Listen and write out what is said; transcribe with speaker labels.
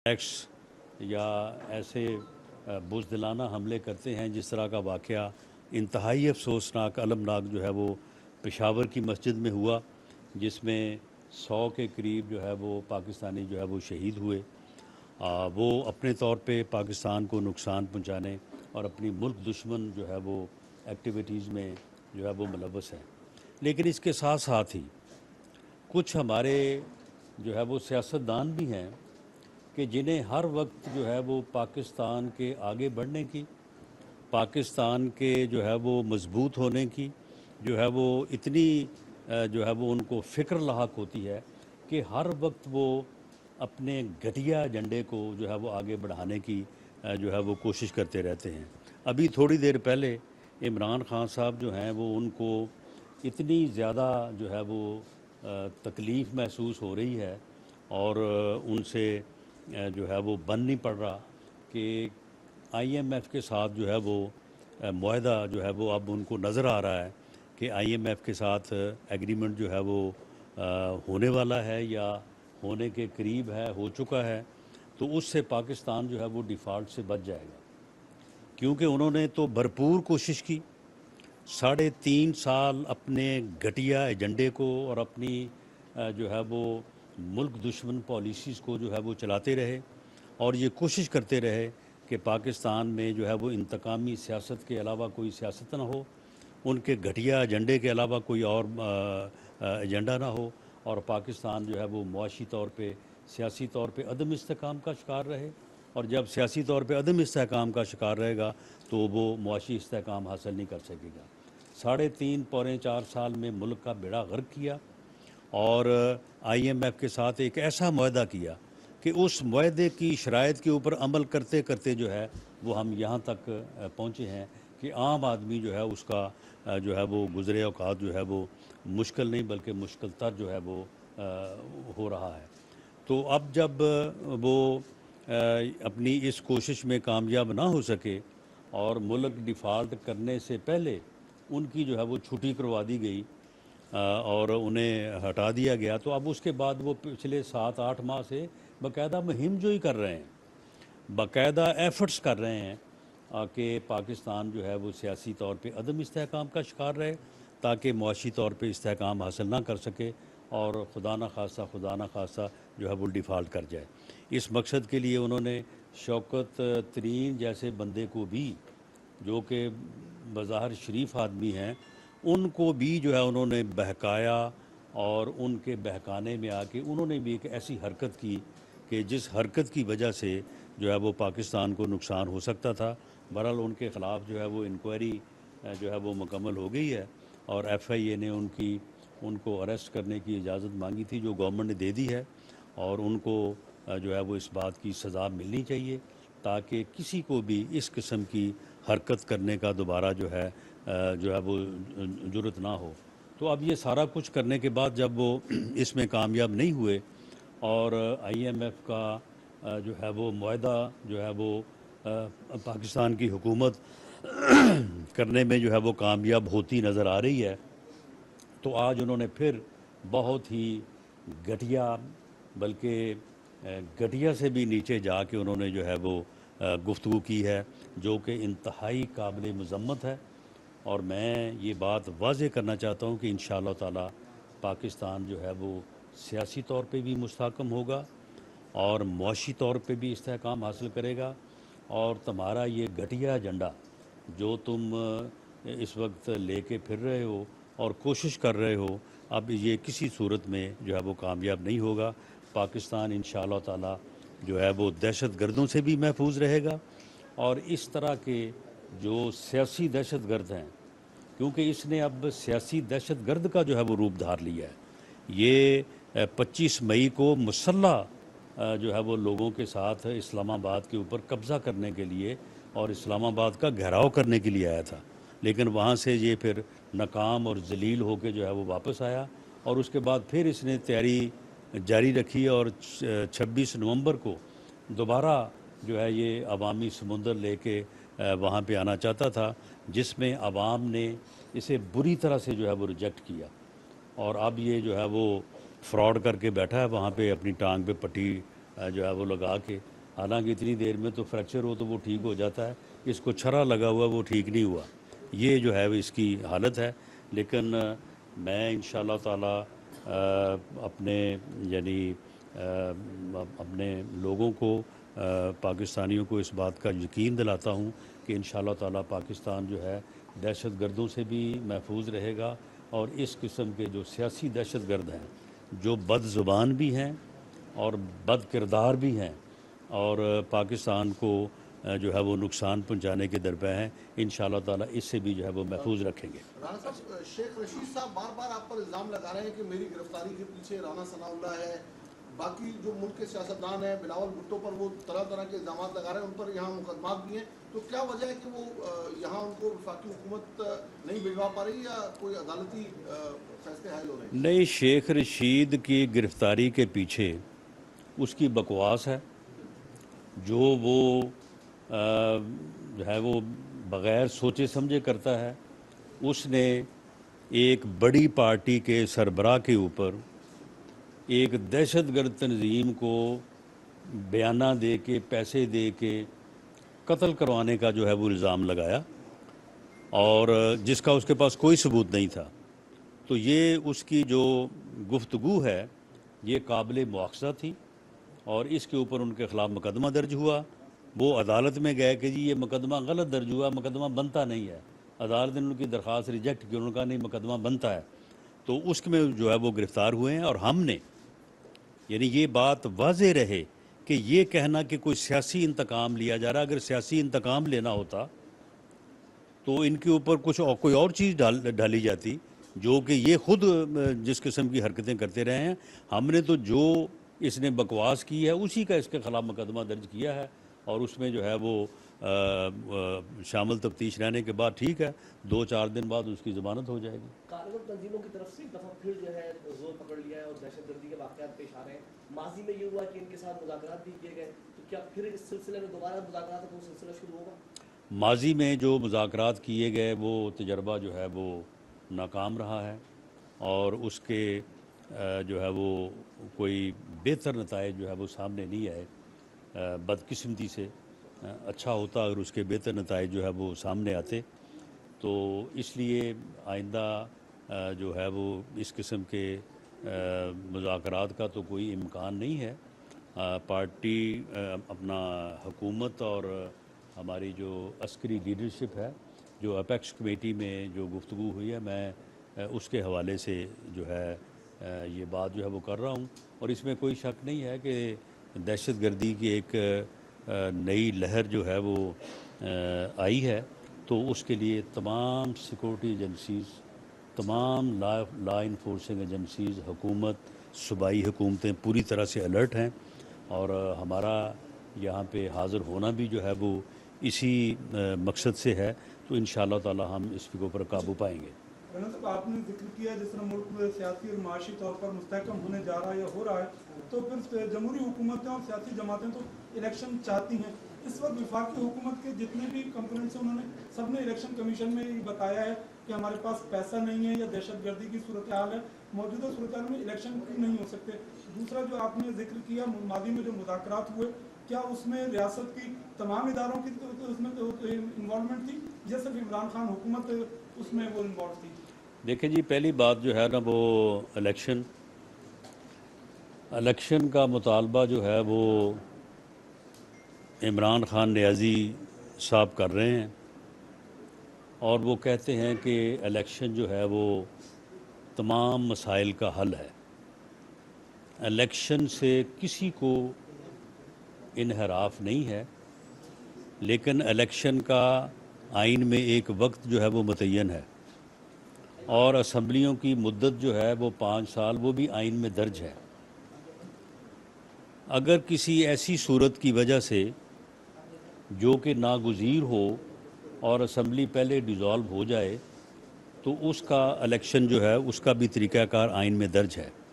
Speaker 1: Tax या ऐसे बुज़दिलाना हमले करते हैं। जिस तरह का वाक़या इंतहाई अफसोसनाक अलमनाक जो है वो पेशावर की मस्जिद में हुआ, जिसमें 100 के करीब जो है वो पाकिस्तानी जो है वो शहीद हुए। वो अपने तौर पे पाकिस्तान को नुकसान पहुंचाने और अपनी मुल्क दुश्मन जो है वो एक्टिविटीज़ में जो है वो मुलव्वस है। लेकिन इसके साथ साथ ही कुछ हमारे जो है वो सियासतदान भी हैं कि जिन्हें हर वक्त जो है वो पाकिस्तान के आगे बढ़ने की, पाकिस्तान के जो है वो मजबूत होने की जो है वो इतनी जो है वो उनको फ़िक्र लाहक होती है कि हर वक्त वो अपने घटिया एजेंडे को जो है वो आगे बढ़ाने की जो है वो कोशिश करते रहते हैं। अभी थोड़ी देर पहले इमरान खान साहब जो हैं वो उनको इतनी ज़्यादा जो है वो तकलीफ़ महसूस हो रही है और उनसे जो है वो बन नहीं पड़ रहा कि आईएमएफ के साथ जो है वो मुआहदा जो है वो अब उनको नज़र आ रहा है कि आईएमएफ के साथ एग्रीमेंट जो है वो होने वाला है या होने के करीब है, हो चुका है। तो उससे पाकिस्तान जो है वो डिफ़ॉल्ट से बच जाएगा, क्योंकि उन्होंने तो भरपूर कोशिश की। 3.5 साल अपने घटिया एजेंडे को और अपनी जो है वो मुल्क दुश्मन पॉलिसीज़ को जो है वो चलाते रहे और ये कोशिश करते रहे कि पाकिस्तान में जो है वो इंतकामी सियासत के अलावा कोई सियासत ना हो, उनके घटिया एजेंडे के अलावा कोई और एजेंडा ना हो, और पाकिस्तान जो है वो मुआशी तौर पे, सियासी तौर पे अदम इस्तेकाम का शिकार रहे। और जब सियासी तौर पे अदम इस्तेकाम का शिकार रहेगा तो वो मुआशी इस्तेकाम हासिल नहीं कर सकेगा। 3.5 पौने 4 साल में मुल्क का बेड़ा गर्क किया और आईएमएफ के साथ एक ऐसा मुआहदा किया कि उस मुआहदे की शराइत के ऊपर अमल करते करते जो है वो हम यहाँ तक पहुँचे हैं कि आम आदमी जो है उसका जो है वो गुज़रे औक़ात जो है वो मुश्किल नहीं बल्कि मुश्किल तर जो है वो हो रहा है। तो अब जब वो अपनी इस कोशिश में कामयाब ना हो सके और मुल्क डिफ़ॉल्ट करने से पहले उनकी जो है वो छुट्टी करवा दी गई और उन्हें हटा दिया गया, तो अब उसके बाद वो पिछले 7-8 माह से बाकायदा मुहिम जोई कर रहे हैं, बाकायदा एफ़र्ट्स कर रहे हैं कि पाकिस्तान जो है वो सियासी तौर पे अदम इस्तेहकाम का शिकार रहे, ताकि मुआशी तौर पे इस्तेहकाम हासिल ना कर सके और खुदा न खास्ता जो है वो डिफ़ॉल्ट कर जाए। इस मकसद के लिए उन्होंने शौकत तरीन जैसे बंदे को भी, जो कि बज़ाहिर शरीफ आदमी हैं, उनको भी जो है उन्होंने बहकाया और उनके बहकाने में आके उन्होंने भी एक ऐसी हरकत की कि जिस हरकत की वजह से जो है वो पाकिस्तान को नुकसान हो सकता था। बहरहाल उनके ख़िलाफ़ जो है वो इंक्वायरी जो है वो मुकम्मल हो गई है और एफआईए ने उनको अरेस्ट करने की इजाज़त मांगी थी, जो गवर्नमेंट ने दे दी है, और उनको जो है वो इस बात की सज़ा मिलनी चाहिए ताकि किसी को भी इस किस्म की हरकत करने का दोबारा जो है वो जुर्रत ना हो। तो अब ये सारा कुछ करने के बाद जब वो इसमें कामयाब नहीं हुए और आईएमएफ का जो है वो मुआहदा जो है वो पाकिस्तान की हुकूमत करने में जो है वो कामयाब होती नज़र आ रही है, तो आज उन्होंने फिर बहुत ही घटिया, बल्कि घटिया से भी नीचे जाके उन्होंने जो है वो गुफ्तगू की है, जो कि इंतहाई काबिल मज़म्मत है। और मैं ये बात वाज़ेह करना चाहता हूँ कि इंशाअल्लाह ताला पाकिस्तान जो है वो सियासी तौर पे भी मुस्तहकम होगा और मुआशी तौर पे भी इस्तेहकाम हासिल करेगा, और तुम्हारा ये घटिया एजेंडा जो तुम इस वक्त लेके फिर रहे हो और कोशिश कर रहे हो, अब ये किसी सूरत में जो है वो कामयाब नहीं होगा। पाकिस्तान इंशाअल्लाह ताला जो है वो दहशत गर्दों से भी महफूज रहेगा और इस तरह के जो सियासी दहशत गर्द हैं, क्योंकि इसने अब सियासी दहशत गर्द का जो है वो रूप धार लिया है। ये 25 मई को मुसल्लह जो है वो लोगों के साथ इस्लामाबाद के ऊपर कब्ज़ा करने के लिए और इस्लामाबाद का घेराव करने के लिए आया था, लेकिन वहाँ से ये फिर नाकाम और जलील होकर जो है वो वापस आया और उसके बाद फिर इसने तैयारी जारी रखी और 26 नवंबर को दोबारा जो है ये अवामी समुंदर लेके वहाँ पे आना चाहता था, जिसमें अवाम ने इसे बुरी तरह से जो है वो रिजेक्ट किया और अब ये जो है वो फ्रॉड करके बैठा है वहाँ पे, अपनी टांग पे पट्टी जो है वो लगा के। हालांकि इतनी देर में तो फ्रैक्चर हो तो वो ठीक हो जाता है, इसको छर्रा लगा हुआ वो ठीक नहीं हुआ। ये जो है वो इसकी हालत है। लेकिन मैं इंशाअल्लाह ताला अपने यानी अपने लोगों को पाकिस्तानियों को इस बात का यकीन दिलाता हूँ कि इंशाअल्लाह ताला पाकिस्तान जो है दहशत गर्दों से भी महफूज रहेगा, और इस किस्म के जो सियासी दहशत गर्द हैं, जो बदज़ुबान भी हैं और बद किरदार भी हैं, और पाकिस्तान को जो है वो नुकसान पहुंचाने के दरपे हैं, इंशाअल्लाह ताला इससे भी जो है वो महफूज रखेंगे।
Speaker 2: राना साहब, शेख रशीद साहब बार बार आप पर इल्ज़ाम लगा रहे हैं कि मेरी गिरफ्तारी के पीछे राना सनाउल्लाह है, बाकी जो मुल्क के सियासतदान हैं बिलावल भुट्टो पर वो तरह तरह के इल्ज़ाम लगा रहे हैं, उन पर यहाँ मुकदमात भी हैं। तो क्या वजह है कि वो यहाँ उनको वफाकी हुकूमत नहीं भिजवा पा रही, या कोई अदालती फैसले हायल हो रहे हैं?
Speaker 1: नहीं, शेख रशीद की गिरफ्तारी के पीछे उसकी बकवास है, जो वो जो है वो बग़ैर सोचे समझे करता है। उसने एक बड़ी पार्टी के सरबराह के ऊपर एक दहशतगर्द तंजीम को बयाना दे के, पैसे दे के कत्ल करवाने का जो है वो इल्ज़ाम लगाया, और जिसका उसके पास कोई सबूत नहीं था। तो ये उसकी जो गुफ्तगू है ये काबिल मुआख़ज़ा थी, और इसके ऊपर उनके ख़िलाफ़ मुकदमा दर्ज हुआ। वो अदालत में गए कि जी ये मुकदमा गलत दर्ज हुआ, मुकदमा बनता नहीं है। अदालत ने उनकी दरख्वास्त रिजेक्ट की, उन्होंने कहा नहीं मुकदमा बनता है। तो उसमें जो है वो गिरफ़्तार हुए हैं। और हमने यानी ये बात वाज़ेह रहे कि ये कहना कि कोई सियासी इंतकाम लिया जा रहा, अगर सियासी इंतकाम लेना होता तो इनके ऊपर कुछ और कोई और चीज़ डाली जाती, जो कि ये खुद जिस किस्म की हरकतें करते रहे हैं। हमने तो जो इसने बकवास की है उसी का इसके ख़िलाफ़ मुकदमा दर्ज किया है, और उसमें जो है वो शामिल तफ्तीश रहने के बाद ठीक है, 2-4 दिन बाद उसकी ज़मानत हो जाएगी।
Speaker 3: कारगर तंजीमों की तरफ से एक दफ़ा फिर जो है जोर पकड़ लिया है और दहशतगर्दी के वाक़यात पेश आ रहे हैं। माजी में ये हुआ कि इनके साथ मुज़ाकरात भी किए गए, तो क्या फिर इस सिलसिले में दोबारा मुज़ाकरात का वो सिलसिला शुरू होगा?
Speaker 1: माजी में जो मुज़ाकरात किए गए वो तजर्बा जो है वो नाकाम रहा है, और उसके जो है वो कोई बेहतर नताइज जो है वो सामने नहीं आए। बदकिस्मती से अच्छा होता अगर उसके बेहतर नताइज जो है वो सामने आते। तो इसलिए आइंदा जो है वो इस किस्म के मुज़ाकरात का तो कोई इम्कान नहीं है। पार्टी अपना हुकूमत और हमारी जो अस्करी लीडरशिप है, जो अपेक्स कमेटी में जो गुफ्तगू हुई है, मैं उसके हवाले से जो है ये बात जो है वो कर रहा हूँ। और इसमें कोई शक नहीं है कि दहशतगर्दी की एक नई लहर जो है वो आई है, तो उसके लिए तमाम सिक्योरिटी एजेंसीज़, तमाम लॉ इन्फोर्सिंग एजेंसीज़, हुकूमत, सूबाई हुकूमतें पूरी तरह से अलर्ट हैं, और हमारा यहाँ पे हाज़िर होना भी जो है वो इसी मकसद से है। तो इंशाअल्लाह ताला हम इसके ऊपर काबू पाएंगे।
Speaker 4: राना साहब, आपने जिक्र किया जिस तरह मुल्क में सियासी और माशी तौर पर मुस्तहकम होने जा रहा है या हो रहा है, तो फिर जमहूरी हुकूमतें और सियासी जमातें तो इलेक्शन चाहती हैं। इस वक्त वफाकी हुकूमत के जितने भी कंपोनेंट्स हैं उन्होंने सबने इलेक्शन कमीशन में ये बताया है कि हमारे पास पैसा नहीं है या दहशतगर्दी की सूरत हाल है, मौजूदा सूरत हाल में इलेक्शन नहीं हो सकते। दूसरा जो आपने जिक्र किया मादी में जो मुज़ाकरात हुए, क्या उसमें रियासत की तमाम इदारों की उसमें इन्वॉल्वमेंट थी या सिर्फ इमरान खान हुकूमत उसमें वो इन्वॉल्व थी?
Speaker 1: देखिए जी, पहली बात जो है ना वो इलेक्शन का मुतालबा जो है वो इमरान खान नियाज़ी साहब कर रहे हैं, और वो कहते हैं कि इलेक्शन जो है वो तमाम मसाइल का हल है। इलेक्शन से किसी को इन्हराफ नहीं है, लेकिन इलेक्शन का आइन में एक वक्त जो है वो मुतय्यन है, और असम्बलियों की मुद्दत जो है वो 5 साल, वो भी आइन में दर्ज है। अगर किसी ऐसी सूरत की वजह से जो कि नागुज़ीर हो और असम्बली पहले डिज़ोल्व हो जाए, तो उसका इलेक्शन जो है उसका भी तरीक़ाकार आइन में दर्ज है।